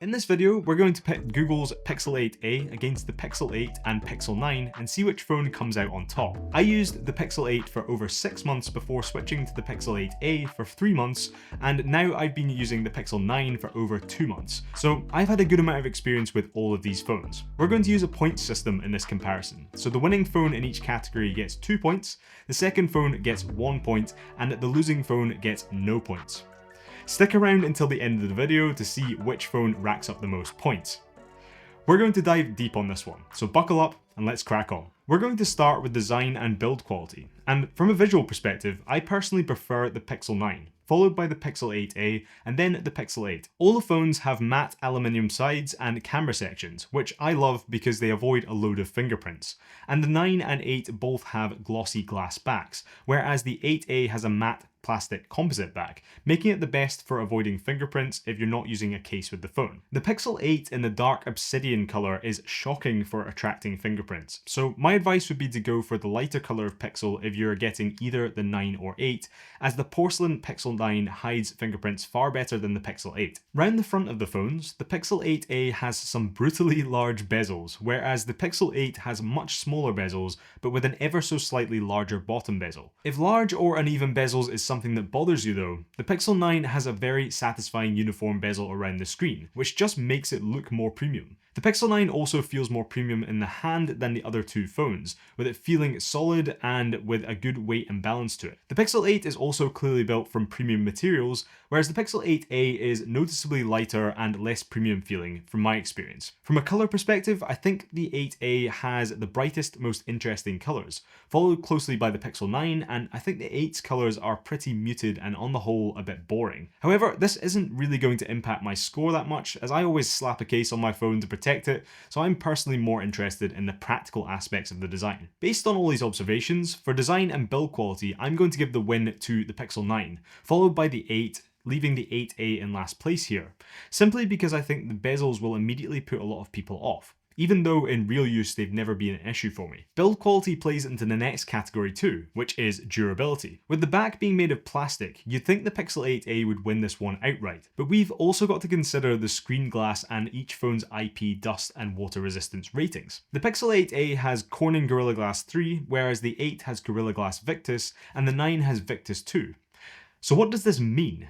In this video, we're going to pit Google's Pixel 8a against the Pixel 8 and Pixel 9 and see which phone comes out on top. I used the Pixel 8 for over 6 months before switching to the Pixel 8a for 3 months, and now I've been using the Pixel 9 for over 2 months. So I've had a good amount of experience with all of these phones. We're going to use a point system in this comparison. So the winning phone in each category gets 2 points, the second phone gets 1 point, and the losing phone gets no points. Stick around until the end of the video to see which phone racks up the most points. We're going to dive deep on this one, so buckle up and let's crack on. We're going to start with design and build quality, and from a visual perspective, I personally prefer the Pixel 9, followed by the Pixel 8a, and then the Pixel 8. All the phones have matte aluminium sides and camera sections, which I love because they avoid a load of fingerprints. And the 9 and 8 both have glossy glass backs, whereas the 8a has a matte plastic composite back, making it the best for avoiding fingerprints if you're not using a case with the phone. The Pixel 8 in the dark obsidian colour is shocking for attracting fingerprints, so my advice would be to go for the lighter colour of Pixel if you're getting either the 9 or 8, as the porcelain Pixel 9 hides fingerprints far better than the Pixel 8. Round the front of the phones, the Pixel 8a has some brutally large bezels, whereas the Pixel 8 has much smaller bezels, but with an ever so slightly larger bottom bezel. If large or uneven bezels is something that bothers you though, the Pixel 9 has a very satisfying uniform bezel around the screen, which just makes it look more premium. The Pixel 9 also feels more premium in the hand than the other two phones, with it feeling solid and with a good weight and balance to it. The Pixel 8 is also clearly built from premium materials, whereas the Pixel 8a is noticeably lighter and less premium feeling from my experience. From a colour perspective, I think the 8a has the brightest, most interesting colours, followed closely by the Pixel 9, and I think the 8's colours are pretty muted and on the whole a bit boring. However, this isn't really going to impact my score that much, as I always slap a case on my phone to protect it, so I'm personally more interested in the practical aspects of the design. Based on all these observations, for design and build quality, I'm going to give the win to the Pixel 9, followed by the 8, leaving the 8a in last place here, simply because I think the bezels will immediately put a lot of people off, even though in real use they've never been an issue for me. Build quality plays into the next category too, which is durability. With the back being made of plastic, you'd think the Pixel 8a would win this one outright, but we've also got to consider the screen glass and each phone's IP dust and water resistance ratings. The Pixel 8a has Corning Gorilla Glass 3, whereas the 8 has Gorilla Glass Victus, and the 9 has Victus 2. So what does this mean?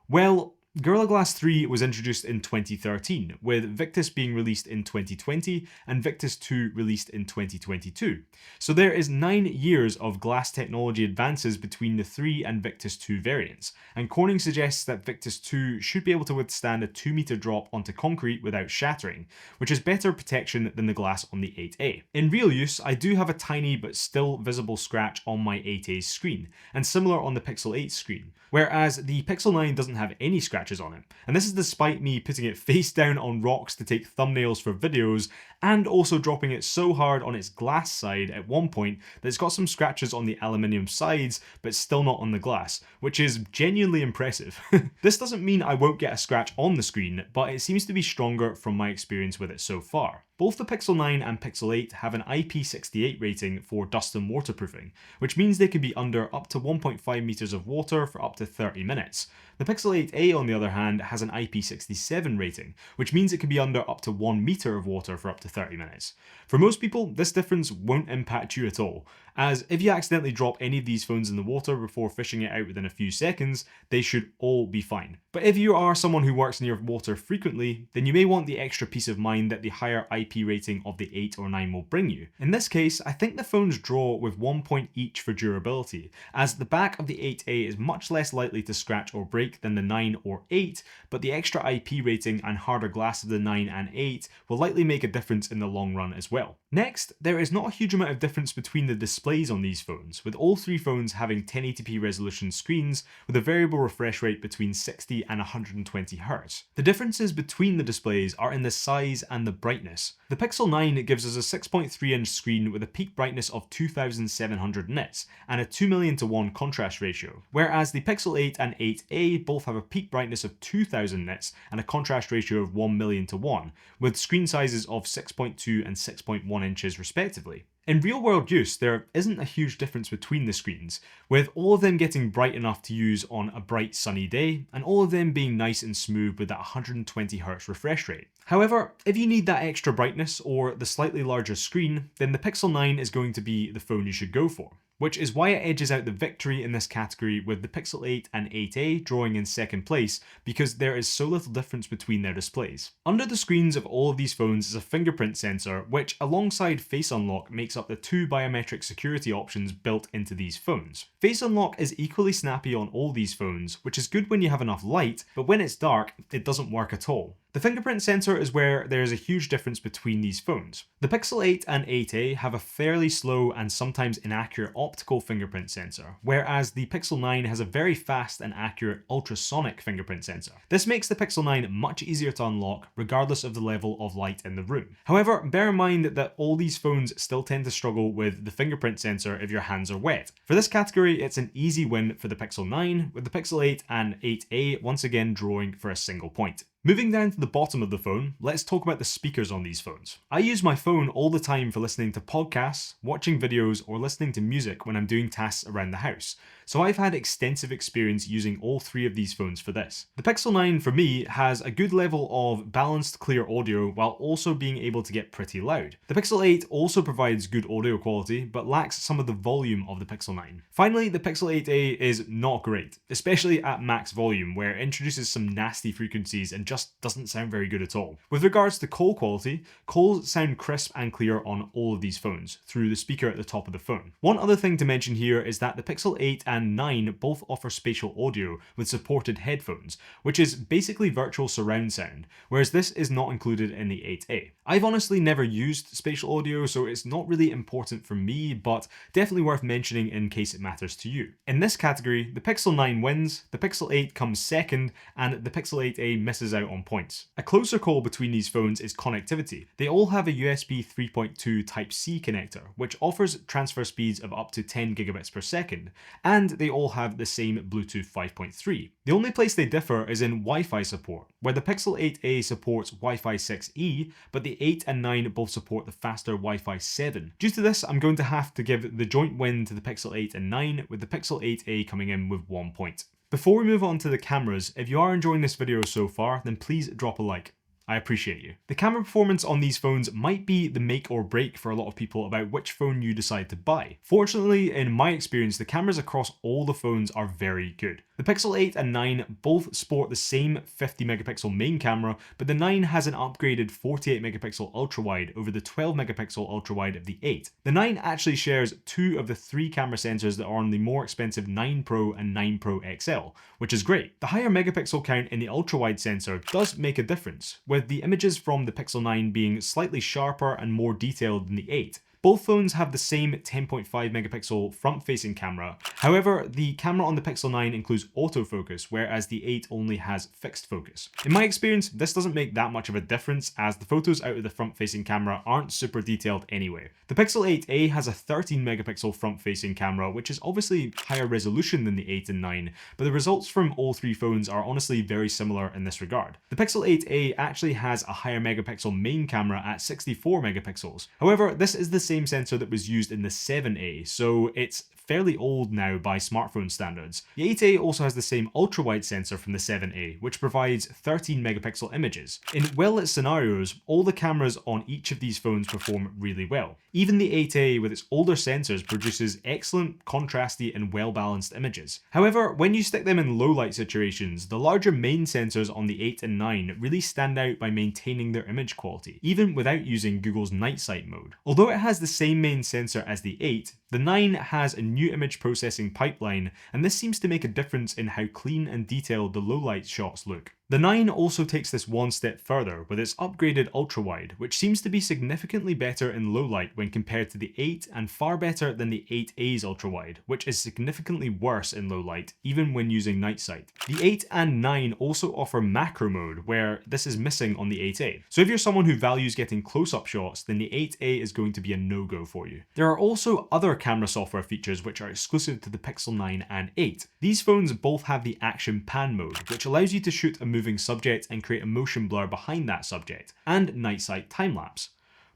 Well, Gorilla Glass 3 was introduced in 2013, with Victus being released in 2020 and Victus 2 released in 2022. So there is 9 years of glass technology advances between the 3 and Victus 2 variants, and Corning suggests that Victus 2 should be able to withstand a 2-meter drop onto concrete without shattering, which is better protection than the glass on the 8a. In real use, I do have a tiny but still visible scratch on my 8a's screen, and similar on the Pixel 8 screen, whereas the Pixel 9 doesn't have any scratches on it. And this is despite me putting it face down on rocks to take thumbnails for videos, and also dropping it so hard on its glass side at one point that it's got some scratches on the aluminium sides, but still not on the glass, which is genuinely impressive. This doesn't mean I won't get a scratch on the screen, but it seems to be stronger from my experience with it so far. Both the Pixel 9 and Pixel 8 have an IP68 rating for dust and waterproofing, which means they can be under up to 1.5 meters of water for up to 30 minutes. The Pixel 8a, on the other hand, has an IP67 rating, which means it can be under up to 1 meter of water for up to 30 minutes. For most people, this difference won't impact you at all, as if you accidentally drop any of these phones in the water before fishing it out within a few seconds, they should all be fine. But if you are someone who works near water frequently, then you may want the extra peace of mind that the higher IP rating of the 8 or 9 will bring you. In this case, I think the phones draw with 1 point each for durability, as the back of the 8a is much less likely to scratch or break than the 9 or 8, but the extra IP rating and harder glass of the 9 and 8 will likely make a difference in the long run as well. Next, there is not a huge amount of difference between the displays on these phones, with all 3 phones having 1080p resolution screens with a variable refresh rate between 60 and 120 Hz. The differences between the displays are in the size and the brightness. The Pixel 9 gives us a 6.3-inch screen with a peak brightness of 2700 nits and a 2,000,000:1 contrast ratio, whereas the Pixel 8 and 8a both have a peak brightness of 2000 nits and a contrast ratio of 1,000,000:1, with screen sizes of 6.2 and 6.1 inches respectively. In real world use, there isn't a huge difference between the screens, with all of them getting bright enough to use on a bright sunny day, and all of them being nice and smooth with that 120Hz refresh rate. However, if you need that extra brightness or the slightly larger screen, then the Pixel 9 is going to be the phone you should go for, which is why it edges out the victory in this category, with the Pixel 8 and 8a drawing in second place because there is so little difference between their displays. Under the screens of all of these phones is a fingerprint sensor, which alongside Face Unlock makes up the two biometric security options built into these phones. Face Unlock is equally snappy on all these phones, which is good when you have enough light, but when it's dark, it doesn't work at all. The fingerprint sensor is where there is a huge difference between these phones. The Pixel 8 and 8a have a fairly slow and sometimes inaccurate optical fingerprint sensor, whereas the Pixel 9 has a very fast and accurate ultrasonic fingerprint sensor. This makes the Pixel 9 much easier to unlock regardless of the level of light in the room. However, bear in mind that all these phones still tend to struggle with the fingerprint sensor if your hands are wet. For this category, it's an easy win for the Pixel 9, with the Pixel 8 and 8a once again drawing for a single point. Moving down to the bottom of the phone, let's talk about the speakers on these phones. I use my phone all the time for listening to podcasts, watching videos, or listening to music when I'm doing tasks around the house, so I've had extensive experience using all three of these phones for this. The Pixel 9 for me has a good level of balanced clear audio while also being able to get pretty loud. The Pixel 8 also provides good audio quality but lacks some of the volume of the Pixel 9. Finally, the Pixel 8a is not great, especially at max volume where it introduces some nasty frequencies and just doesn't sound very good at all. With regards to call quality, calls sound crisp and clear on all of these phones through the speaker at the top of the phone. One other thing to mention here is that the Pixel 8 and 9 both offer spatial audio with supported headphones, which is basically virtual surround sound, whereas this is not included in the 8a. I've honestly never used spatial audio, so it's not really important for me, but definitely worth mentioning in case it matters to you. In this category, the Pixel 9 wins, the Pixel 8 comes second, and the Pixel 8a misses out on points. A closer call between these phones is connectivity. They all have a USB 3.2 Type-C connector, which offers transfer speeds of up to 10 gigabits per second, and they all have the same Bluetooth 5.3. The only place they differ is in Wi-Fi support, where the Pixel 8a supports Wi-Fi 6E, but the 8 and 9 both support the faster Wi-Fi 7. Due to this, I'm going to have to give the joint win to the Pixel 8 and 9, with the Pixel 8a coming in with 1 point. Before we move on to the cameras, if you are enjoying this video so far, then please drop a like. I appreciate you. The camera performance on these phones might be the make or break for a lot of people about which phone you decide to buy. Fortunately, in my experience, the cameras across all the phones are very good. The Pixel 8 and 9 both sport the same 50 megapixel main camera, but the 9 has an upgraded 48 megapixel ultra-wide over the 12 megapixel ultra-wide of the 8. The 9 actually shares two of the three camera sensors that are on the more expensive 9 Pro and 9 Pro XL, which is great. The higher megapixel count in the ultra-wide sensor does make a difference, with the images from the Pixel 9 being slightly sharper and more detailed than the 8. Both phones have the same 10.5 megapixel front-facing camera. However, the camera on the Pixel 9 includes autofocus, whereas the 8 only has fixed focus. In my experience, this doesn't make that much of a difference, as the photos out of the front-facing camera aren't super detailed anyway. The Pixel 8a has a 13 megapixel front-facing camera, which is obviously higher resolution than the 8 and 9, but the results from all three phones are honestly very similar in this regard. The Pixel 8a actually has a higher megapixel main camera at 64 megapixels. However, this is the same sensor that was used in the 7a, so it's fairly old now by smartphone standards. The 8a also has the same ultra-wide sensor from the 7a, which provides 13 megapixel images. In well-lit scenarios, all the cameras on each of these phones perform really well. Even the 8a with its older sensors produces excellent, contrasty and well-balanced images. However, when you stick them in low-light situations, the larger main sensors on the 8 and 9 really stand out by maintaining their image quality, even without using Google's night sight mode. Although it has the same main sensor as the 8, the 9 has a new image processing pipeline, and this seems to make a difference in how clean and detailed the low-light shots look. The 9 also takes this one step further with its upgraded ultra-wide, which seems to be significantly better in low light when compared to the 8 and far better than the 8a's ultra-wide, which is significantly worse in low light, even when using night sight. The 8 and 9 also offer macro mode, where this is missing on the 8a. So if you're someone who values getting close-up shots, then the 8a is going to be a no-go for you. There are also other camera software features which are exclusive to the Pixel 9 and 8. These phones both have the action pan mode, which allows you to shoot a moving subject and create a motion blur behind that subject, and night sight time lapse.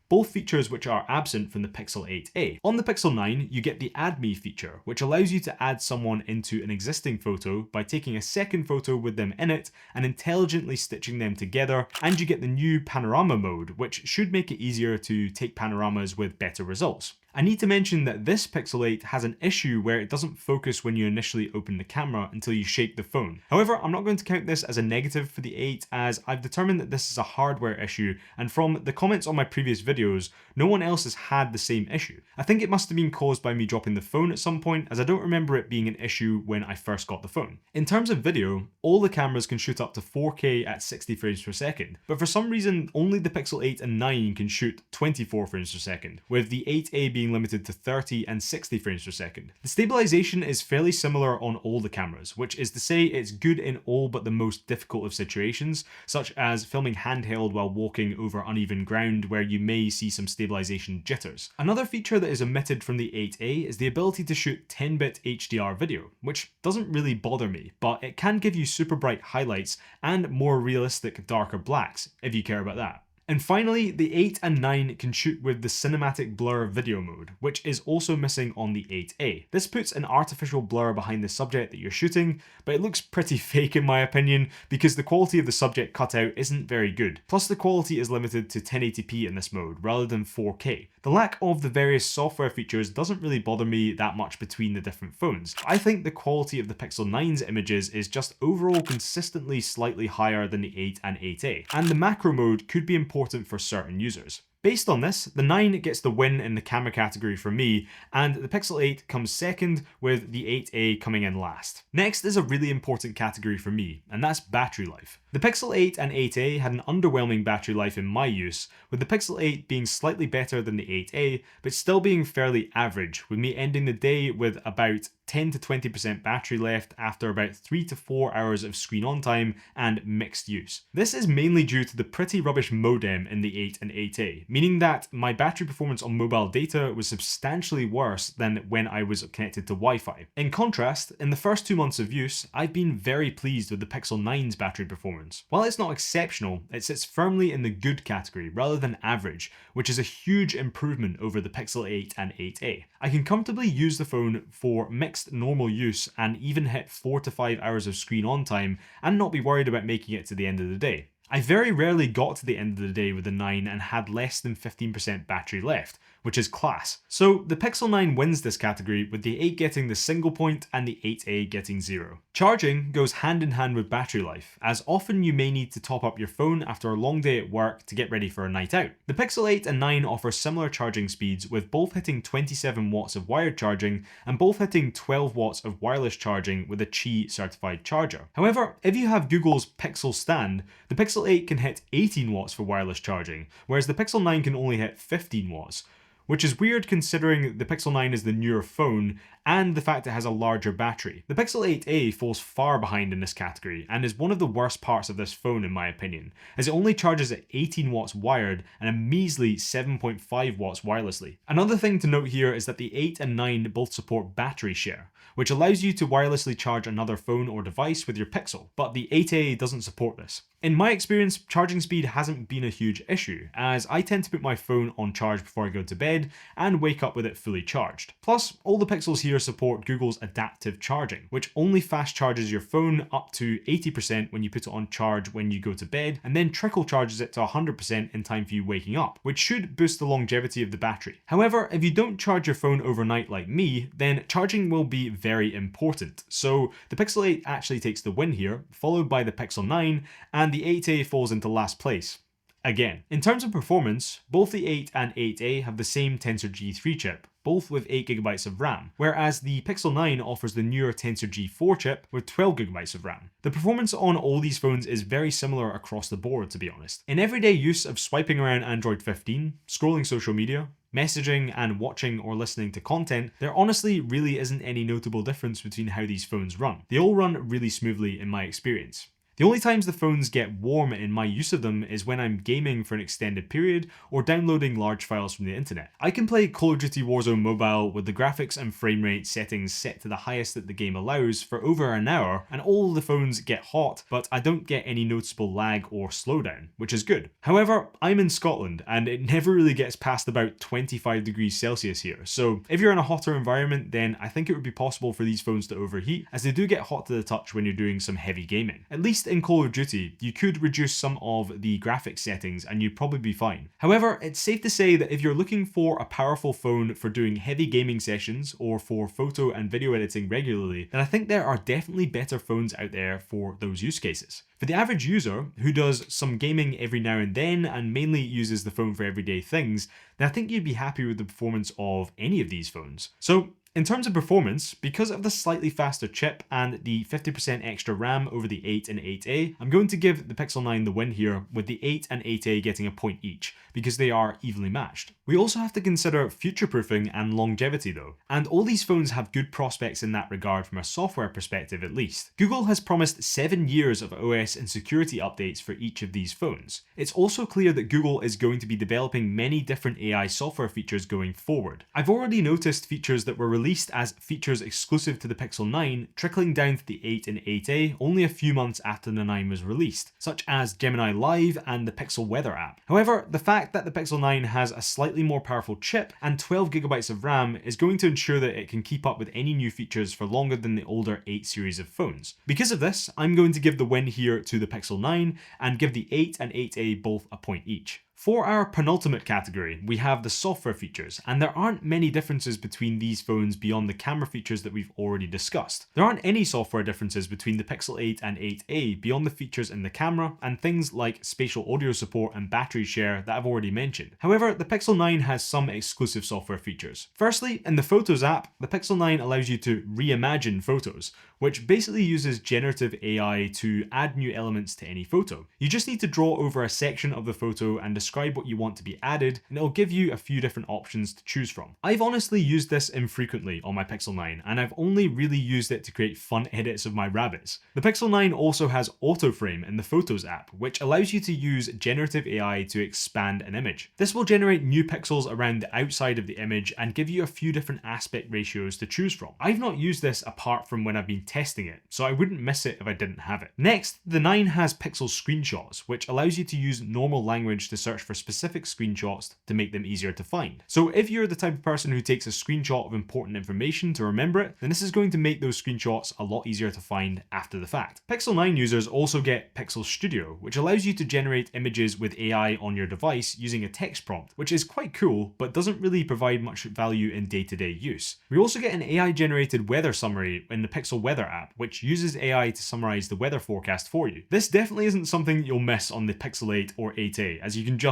both features which are absent from the Pixel 8a. On the Pixel 9, you get the Add Me feature, which allows you to add someone into an existing photo by taking a second photo with them in it and intelligently stitching them together, and you get the new panorama mode, which should make it easier to take panoramas with better results. I need to mention that this Pixel 8 has an issue where it doesn't focus when you initially open the camera until you shake the phone. However, I'm not going to count this as a negative for the 8, as I've determined that this is a hardware issue, and from the comments on my previous videos, no one else has had the same issue. I think it must have been caused by me dropping the phone at some point, as I don't remember it being an issue when I first got the phone. In terms of video, all the cameras can shoot up to 4K at 60 frames per second, but for some reason only the Pixel 8 and 9 can shoot 24 frames per second, with the 8A being limited to 30 and 60 frames per second. The stabilization is fairly similar on all the cameras, which is to say it's good in all but the most difficult of situations, such as filming handheld while walking over uneven ground where you may see some stabilization jitters. Another feature that is omitted from the 8A is the ability to shoot 10-bit HDR video, which doesn't really bother me, but it can give you super bright highlights and more realistic darker blacks, if you care about that. And finally, the 8 and 9 can shoot with the cinematic blur video mode, which is also missing on the 8A. This puts an artificial blur behind the subject that you're shooting, but it looks pretty fake in my opinion, because the quality of the subject cutout isn't very good. Plus the quality is limited to 1080p in this mode, rather than 4K. The lack of the various software features doesn't really bother me that much between the different phones. I think the quality of the Pixel 9's images is just overall consistently slightly higher than the 8 and 8A, and the macro mode could be important for certain users. Based on this, the 9 gets the win in the camera category for me, and the Pixel 8 comes second, with the 8A coming in last. Next is a really important category for me, and that's battery life. The Pixel 8 and 8A had an underwhelming battery life in my use, with the Pixel 8 being slightly better than the 8A, but still being fairly average, with me ending the day with about 10 to 20% battery left after about 3 to 4 hours of screen on time and mixed use. This is mainly due to the pretty rubbish modem in the 8 and 8A, meaning that my battery performance on mobile data was substantially worse than when I was connected to Wi-Fi. In contrast, in the first 2 months of use, I've been very pleased with the Pixel 9's battery performance. While it's not exceptional, it sits firmly in the good category rather than average, which is a huge improvement over the Pixel 8 and 8A. I can comfortably use the phone for mixed normal use and even hit 4 to 5 hours of screen on time and not be worried about making it to the end of the day. I very rarely got to the end of the day with the 9 and had less than 15% battery left, which is class. So the Pixel 9 wins this category, with the 8 getting the single point and the 8A getting 0. Charging goes hand in hand with battery life, as often you may need to top up your phone after a long day at work to get ready for a night out. The Pixel 8 and 9 offer similar charging speeds, with both hitting 27 watts of wired charging and both hitting 12 watts of wireless charging with a Qi certified charger. However, if you have Google's Pixel Stand, the Pixel 8 can hit 18 watts for wireless charging, whereas the Pixel 9 can only hit 15 watts. Which is weird considering the Pixel 9 is the newer phone and the fact it has a larger battery. The Pixel 8a falls far behind in this category and is one of the worst parts of this phone in my opinion, as it only charges at 18 watts wired and a measly 7.5 watts wirelessly. Another thing to note here is that the 8 and 9 both support battery share, which allows you to wirelessly charge another phone or device with your Pixel, but the 8a doesn't support this. In my experience, charging speed hasn't been a huge issue, as I tend to put my phone on charge before I go to bed and wake up with it fully charged. Plus, all the Pixels here support Google's adaptive charging, which only fast charges your phone up to 80% when you put it on charge when you go to bed, and then trickle charges it to 100% in time for you waking up, which should boost the longevity of the battery. However, if you don't charge your phone overnight like me, then charging will be very important. So the Pixel 8 actually takes the win here, followed by the Pixel 9, and the 8a falls into last place. Again, in terms of performance, both the 8 and 8a have the same Tensor G3 chip, both with 8GB of RAM, whereas the Pixel 9 offers the newer Tensor G4 chip with 12GB of RAM. The performance on all these phones is very similar across the board, to be honest. In everyday use of swiping around Android 15, scrolling social media, messaging and watching or listening to content, there honestly really isn't any notable difference between how these phones run. They all run really smoothly in my experience. The only times the phones get warm in my use of them is when I'm gaming for an extended period or downloading large files from the internet. I can play Call of Duty Warzone Mobile with the graphics and frame rate settings set to the highest that the game allows for over an hour, and all the phones get hot, but I don't get any noticeable lag or slowdown, which is good. However, I'm in Scotland and it never really gets past about 25 degrees Celsius here, so if you're in a hotter environment, then I think it would be possible for these phones to overheat, as they do get hot to the touch when you're doing some heavy gaming. At least in Call of Duty, you could reduce some of the graphics settings and you'd probably be fine. However, it's safe to say that if you're looking for a powerful phone for doing heavy gaming sessions or for photo and video editing regularly, then I think there are definitely better phones out there for those use cases. For the average user who does some gaming every now and then and mainly uses the phone for everyday things, then I think you'd be happy with the performance of any of these phones. So in terms of performance, because of the slightly faster chip and the 50% extra RAM over the 8 and 8A, I'm going to give the Pixel 9 the win here, with the 8 and 8A getting a point each, because they are evenly matched. We also have to consider future-proofing and longevity though, and all these phones have good prospects in that regard from a software perspective at least. Google has promised 7 years of OS and security updates for each of these phones. It's also clear that Google is going to be developing many different AI software features going forward. I've already noticed features that were released as features exclusive to the Pixel 9 trickling down to the 8 and 8A only a few months after the 9 was released, such as Gemini Live and the Pixel Weather app. However, the fact that the Pixel 9 has a slightly more powerful chip and 12GB of RAM is going to ensure that it can keep up with any new features for longer than the older 8 series of phones. Because of this, I'm going to give the win here to the Pixel 9 and give the 8 and 8A both a point each. For our penultimate category, we have the software features, and there aren't many differences between these phones beyond the camera features that we've already discussed. There aren't any software differences between the Pixel 8 and 8A beyond the features in the camera and things like spatial audio support and battery share that I've already mentioned. However, the Pixel 9 has some exclusive software features. Firstly, in the Photos app, the Pixel 9 allows you to reimagine photos, which basically uses generative AI to add new elements to any photo. You just need to draw over a section of the photo and describe what you want to be added, and it'll give you a few different options to choose from. I've honestly used this infrequently on my Pixel 9, and I've only really used it to create fun edits of my rabbits. The Pixel 9 also has autoframe in the Photos app, which allows you to use generative AI to expand an image. This will generate new pixels around the outside of the image and give you a few different aspect ratios to choose from. I've not used this apart from when I've been testing it, so I wouldn't miss it if I didn't have it. Next, the 9 has pixel screenshots, which allows you to use normal language to search for specific screenshots to make them easier to find. So if you're the type of person who takes a screenshot of important information to remember it, then this is going to make those screenshots a lot easier to find after the fact. Pixel 9 users also get Pixel Studio, which allows you to generate images with AI on your device using a text prompt, which is quite cool, but doesn't really provide much value in day-to-day use. We also get an AI-generated weather summary in the Pixel Weather app, which uses AI to summarize the weather forecast for you. This definitely isn't something you'll miss on the Pixel 8 or 8A, as you can just,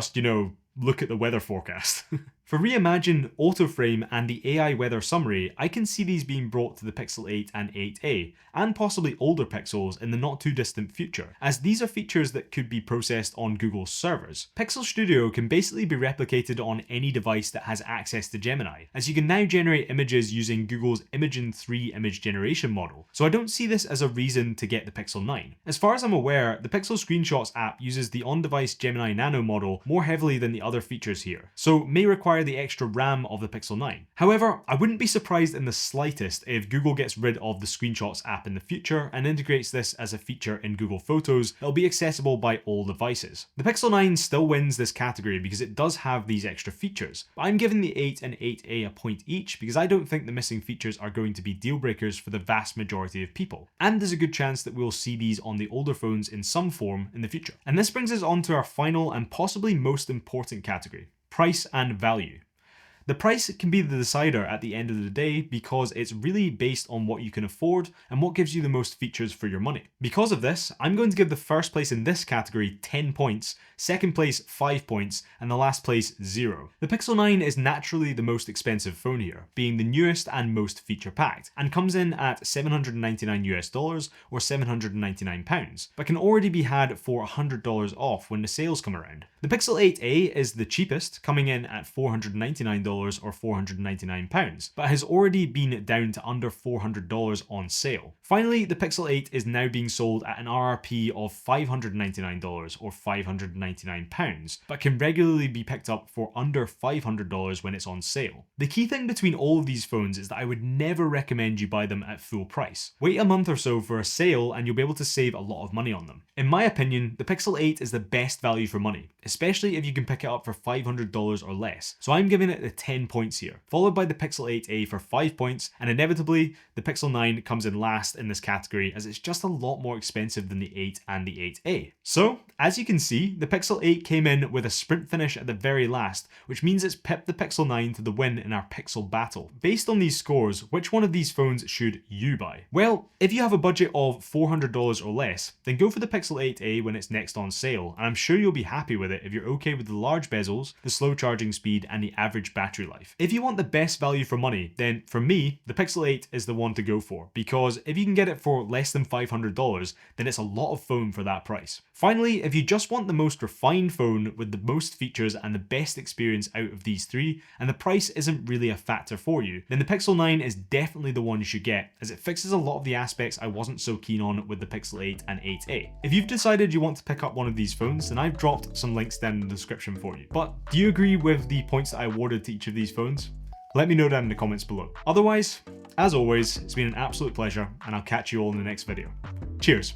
look at the weather forecast. For Reimagine, Autoframe, and the AI Weather Summary, I can see these being brought to the Pixel 8 and 8A, and possibly older Pixels in the not too distant future, as these are features that could be processed on Google's servers. Pixel Studio can basically be replicated on any device that has access to Gemini, as you can now generate images using Google's Imagen 3 image generation model, so I don't see this as a reason to get the Pixel 9. As far as I'm aware, the Pixel Screenshots app uses the on-device Gemini Nano model more heavily than the other features here, so may require the extra RAM of the Pixel 9. However, I wouldn't be surprised in the slightest if Google gets rid of the Screenshots app in the future and integrates this as a feature in Google Photos that'll be accessible by all devices. The Pixel 9 still wins this category because it does have these extra features, but I'm giving the 8 and 8A a point each because I don't think the missing features are going to be deal breakers for the vast majority of people, and there's a good chance that we'll see these on the older phones in some form in the future. And this brings us on to our final and possibly most important category: price and value. The price can be the decider at the end of the day because it's really based on what you can afford and what gives you the most features for your money. Because of this, I'm going to give the first place in this category 10 points, second place 5 points, and the last place 0. The Pixel 9 is naturally the most expensive phone here, being the newest and most feature-packed, and comes in at $799 or £799, but can already be had for $100 off when the sales come around. The Pixel 8A is the cheapest, coming in at $499 or £499, but has already been down to under $400 on sale. Finally, the Pixel 8 is now being sold at an RRP of $599 or £599, but can regularly be picked up for under $500 when it's on sale. The key thing between all of these phones is that I would never recommend you buy them at full price. Wait a month or so for a sale and you'll be able to save a lot of money on them. In my opinion, the Pixel 8 is the best value for money, especially if you can pick it up for $500 or less. So I'm giving it the 10 points here, followed by the Pixel 8a for 5 points, and inevitably the Pixel 9 comes in last in this category as it's just a lot more expensive than the 8 and the 8a. So, as you can see, the Pixel 8 came in with a sprint finish at the very last, which means it's pipped the Pixel 9 to the win in our Pixel battle. Based on these scores, which one of these phones should you buy? Well, if you have a budget of $400 or less, then go for the Pixel 8a when it's next on sale, and I'm sure you'll be happy with it if you're okay with the large bezels, the slow charging speed, and the average battery life. If you want the best value for money, then for me, the Pixel 8 is the one to go for, because if you can get it for less than $500, then it's a lot of phone for that price. Finally, if you just want the most refined phone with the most features and the best experience out of these three, and the price isn't really a factor for you, then the Pixel 9 is definitely the one you should get, as it fixes a lot of the aspects I wasn't so keen on with the Pixel 8 and 8a. If you've decided you want to pick up one of these phones, then I've dropped some links down in the description for you. But do you agree with the points that I awarded to each of these phones? Let me know down in the comments below. Otherwise, as always, it's been an absolute pleasure, and I'll catch you all in the next video. Cheers.